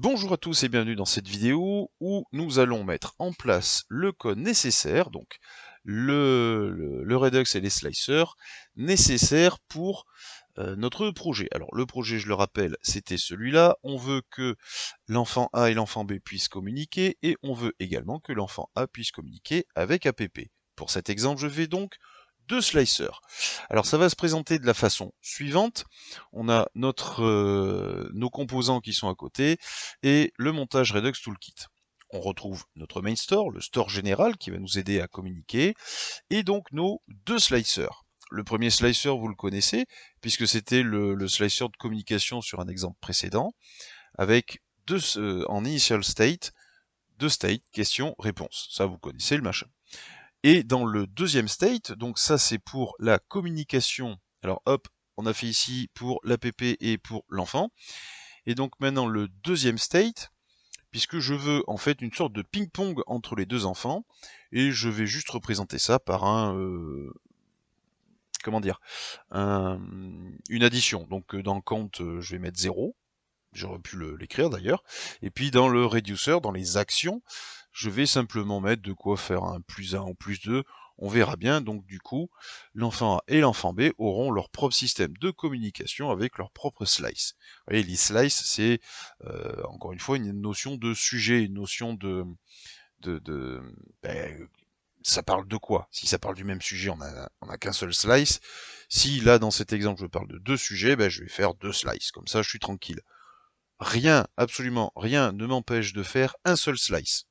Bonjour à tous et bienvenue dans cette vidéo où nous allons mettre en place le code nécessaire, donc le Redux et les slicers nécessaires pour notre projet. Alors le projet, je le rappelle, c'était celui-là. On veut que l'enfant A et l'enfant B puissent communiquer et on veut également que l'enfant A puisse communiquer avec APP. Pour cet exemple, je fais donc deux slicers. Alors ça va se présenter de la façon suivante. On a nos composants qui sont à côté et le montage Redux Toolkit. On retrouve notre main store, le store général qui va nous aider à communiquer, et donc nos deux slicers. Le premier slicer, vous le connaissez, puisque c'était le slicer de communication sur un exemple précédent, avec en initial state, deux states, question, réponse. Ça, vous connaissez le machin. Et dans le deuxième state, donc ça c'est pour la communication. Alors hop, on a fait ici pour l'app et pour l'enfant. Et donc maintenant le deuxième state, puisque je veux en fait une sorte de ping-pong entre les deux enfants, et je vais juste représenter ça par comment dire, une addition. Donc dans le compte, je vais mettre 0. J'aurais pu l'écrire d'ailleurs. Et puis dans le reducer, dans les actions, je vais simplement mettre de quoi faire un plus 1 ou plus 2. On verra bien. Donc du coup, l'enfant A et l'enfant B auront leur propre système de communication avec leur propre slice. Vous voyez, les slices, c'est encore une fois une notion de sujet, une notion de ben, ça parle de quoi? Si ça parle du même sujet, on a qu'un seul slice. Si là, dans cet exemple, je parle de deux sujets, ben, je vais faire deux slices. Comme ça, je suis tranquille. Rien, absolument rien ne m'empêche de faire un seul slice.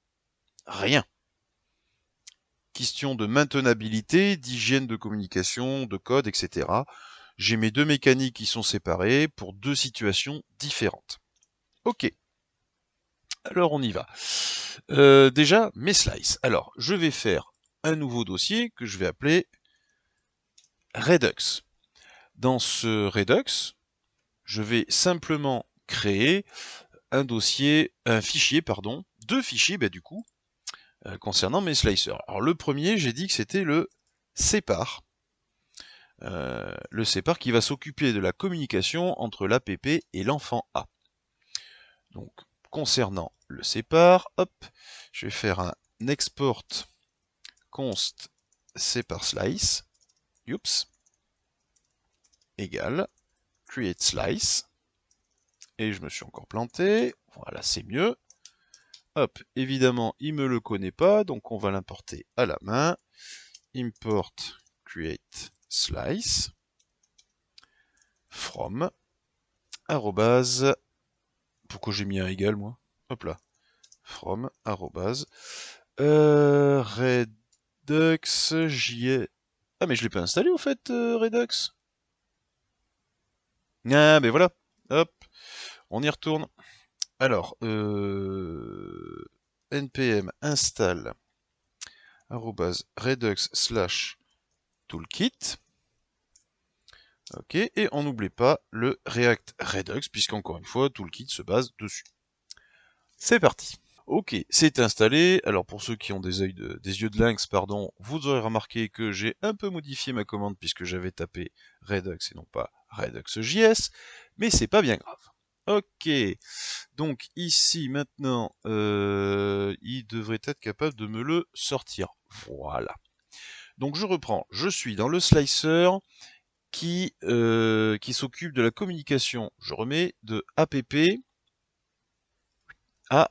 Rien. Question de maintenabilité, d'hygiène de communication, de code, etc. J'ai mes deux mécaniques qui sont séparées pour deux situations différentes. Ok. Alors on y va. Déjà, mes slices. Alors, je vais faire un nouveau dossier que je vais appeler Redux. Dans ce Redux, je vais simplement créer un fichier, deux fichiers, du coup, concernant mes slicers. Alors le premier, j'ai dit que c'était le sépare. Le sépare qui va s'occuper de la communication entre l'app et l'enfant A. Donc, concernant le sépare, hop, je vais faire un export const separe slice, oups, égale create slice, et je me suis encore planté, voilà, c'est mieux. Hop, évidemment, il me le connaît pas, donc on va l'importer à la main. Import create slice from arrobase, pourquoi j'ai mis un égal moi? Hop là, from arrobase Redux Ah mais je l'ai pas installé au fait Redux. Ah ben voilà, hop, on y retourne. Alors npm install redux / toolkit. Ok, et on n'oublie pas le React Redux, puisqu'encore une fois, Toolkit se base dessus. C'est parti. Ok, c'est installé. Alors pour ceux qui ont des yeux de lynx, pardon, vous aurez remarqué que j'ai un peu modifié ma commande puisque j'avais tapé Redux et non pas Redux.js, mais c'est pas bien grave. Ok, donc ici maintenant, il devrait être capable de me le sortir. Voilà. Donc je reprends, je suis dans le slicer qui s'occupe de la communication. Je remets de app à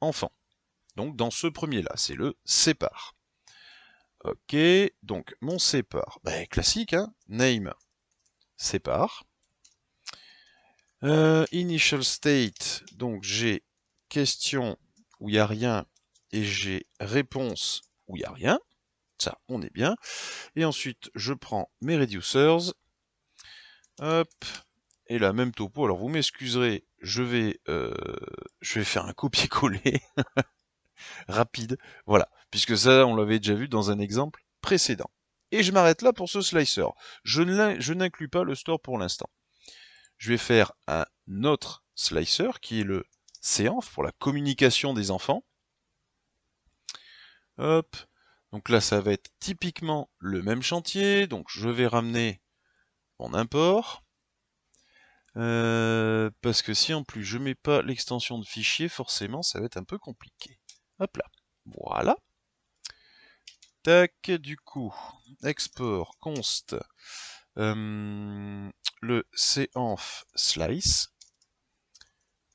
enfant. Donc dans ce premier-là, c'est le sépare. Ok, donc mon sépare, classique, hein, name sépare. Initial state, donc j'ai question où il n'y a rien et j'ai réponse où il n'y a rien. Ça, on est bien. Et ensuite, je prends mes reducers. Hop, et la même topo. Alors vous m'excuserez, je vais faire un copier-coller rapide. Voilà, puisque ça, on l'avait déjà vu dans un exemple précédent. Et je m'arrête là pour ce slicer. Je n'inclus pas le store pour l'instant. Je vais faire un autre slicer qui est le séanf pour la communication des enfants. Hop. Donc là, ça va être typiquement le même chantier. Donc je vais ramener mon import. Parce que si en plus je mets pas l'extension de fichier, forcément ça va être un peu compliqué. Hop là, voilà. Tac, du coup, export const le cenv slice,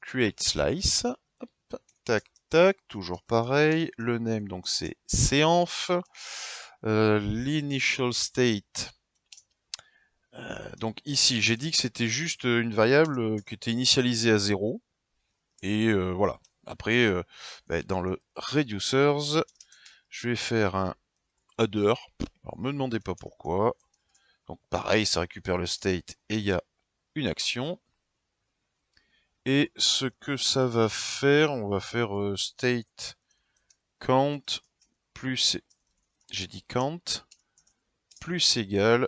create slice, hop, tac, tac, toujours pareil, le name donc c'est cenv, l'initial state, donc ici j'ai dit que c'était juste une variable qui était initialisée à 0, et voilà. Après, dans le reducers, je vais faire un adder, alors me demandez pas pourquoi, donc pareil, ça récupère le state et il y a une action. Et ce que ça va faire, on va faire state count plus, j'ai dit count, plus égal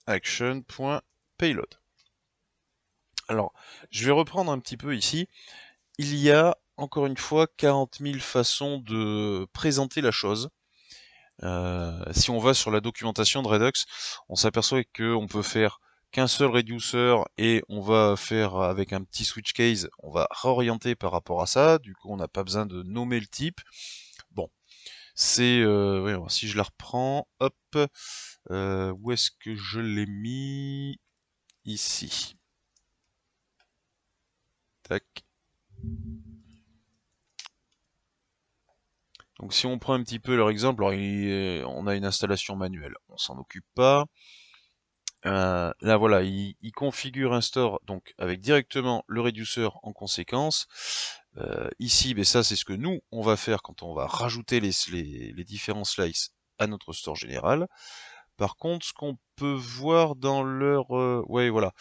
action.payload. Alors, je vais reprendre un petit peu ici. Il y a, encore une fois, 40 000 façons de présenter la chose. Si on va sur la documentation de Redux, on s'aperçoit qu'on peut faire qu'un seul reducer et on va faire avec un petit switch case, on va réorienter par rapport à ça, du coup on n'a pas besoin de nommer le type. Bon, c'est... ouais, si je la reprends, hop, où est-ce que je l'ai mis? Ici. Tac. Donc si on prend un petit peu leur exemple, alors on a une installation manuelle, on s'en occupe pas. Là voilà, il configure un store donc avec directement le reducer en conséquence. Ici, ça c'est ce que nous on va faire quand on va rajouter les différents slices à notre store général. Par contre, ce qu'on peut voir dans leur... ouais voilà,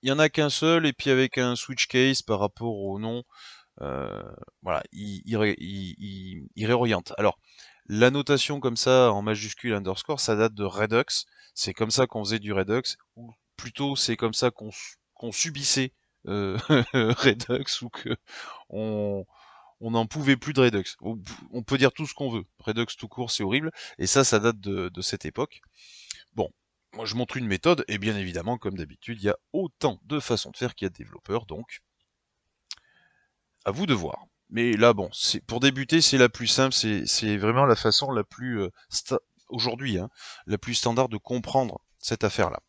il y en a qu'un seul et puis avec un switch case par rapport au nom, voilà, il réoriente. Alors, la notation comme ça, en majuscule underscore, ça date de Redux. C'est comme ça qu'on faisait du Redux, ou plutôt c'est comme ça qu'on subissait Redux, ou que on n'en pouvait plus de Redux. On peut dire tout ce qu'on veut. Redux tout court, c'est horrible. Et ça date de cette époque. Bon, moi je montre une méthode, et bien évidemment, comme d'habitude, il y a autant de façons de faire qu'il y a de développeurs, donc à vous de voir. Mais là, bon, pour débuter, c'est la plus simple, c'est vraiment la façon la plus, aujourd'hui, hein, la plus standard de comprendre cette affaire-là.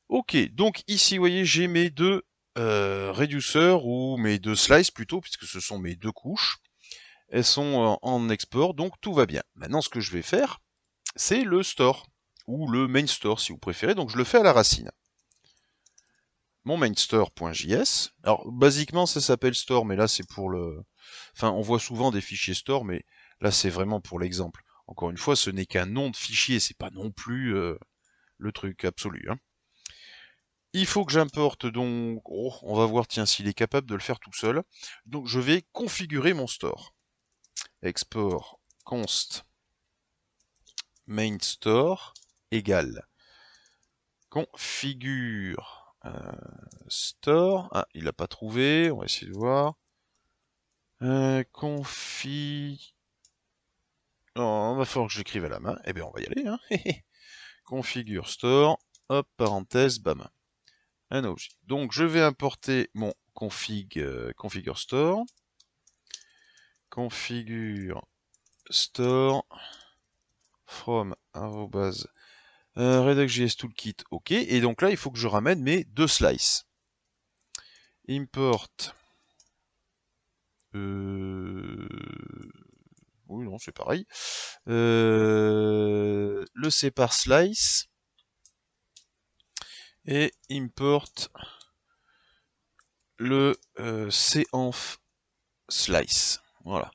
Ok, donc ici, vous voyez, j'ai mes deux reducers, ou mes deux slices plutôt, puisque ce sont mes deux couches. Elles sont en export, donc tout va bien. Maintenant, ce que je vais faire, c'est le store, ou le main store si vous préférez, donc je le fais à la racine. Mon mainStore.js. Alors, basiquement, ça s'appelle store, mais là, c'est pour le... Enfin, on voit souvent des fichiers store, mais là, c'est vraiment pour l'exemple. Encore une fois, ce n'est qu'un nom de fichier, c'est pas non plus le truc absolu. Hein. Il faut que j'importe donc... Oh, on va voir, tiens, s'il est capable de le faire tout seul. Donc, je vais configurer mon store. Export const mainStore égale configure store. Ah, il n'a pas trouvé, on va essayer de voir. Confi... Oh, va falloir que j'écrive à la main. Eh bien, on va y aller. Hein. Configure store. Hop, parenthèse, bam. Un objet. Donc, je vais importer mon configure store. Configure store from Redux.js toolkit. OK. Et donc là, il faut que je ramène mes deux slices. Import. Oui, non, c'est pareil. Le sépare slice et import le cenv slice. Voilà.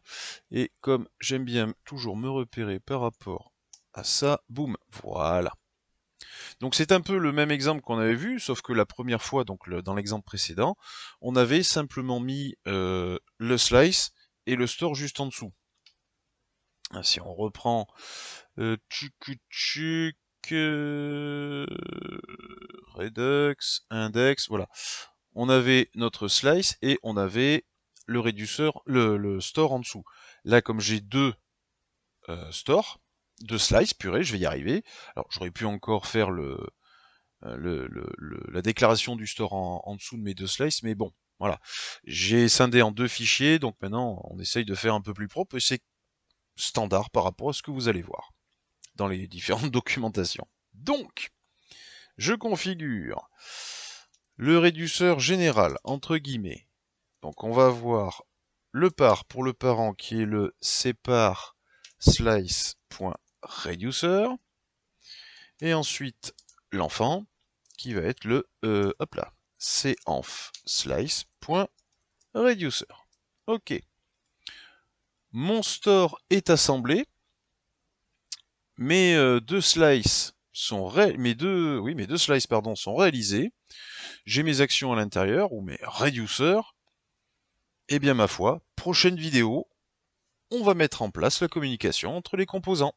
Et comme j'aime bien toujours me repérer par rapport à ça, boum, voilà. Donc c'est un peu le même exemple qu'on avait vu, sauf que la première fois, donc dans l'exemple précédent, on avait simplement mis le slice et le store juste en dessous. Si on reprend Redux, index, voilà. On avait notre slice et on avait le réduceur, le store en dessous. Là, comme j'ai deux stores, deux slices, purée, je vais y arriver. Alors, j'aurais pu encore faire la déclaration du store en dessous de mes deux slices, mais bon, voilà. J'ai scindé en deux fichiers, donc maintenant on essaye de faire un peu plus propre, et c'est standard par rapport à ce que vous allez voir dans les différentes documentations. Donc, je configure le réduceur général, entre guillemets. Donc on va avoir le par pour le parent qui est le separ slice.reducer, et ensuite l'enfant qui va être le hop là, senf slice.reducer. Ok. Mon store est assemblé. Mes deux slices sont mes deux slices sont réalisés. J'ai mes actions à l'intérieur ou mes reducers. Et bien ma foi, prochaine vidéo, on va mettre en place la communication entre les composants.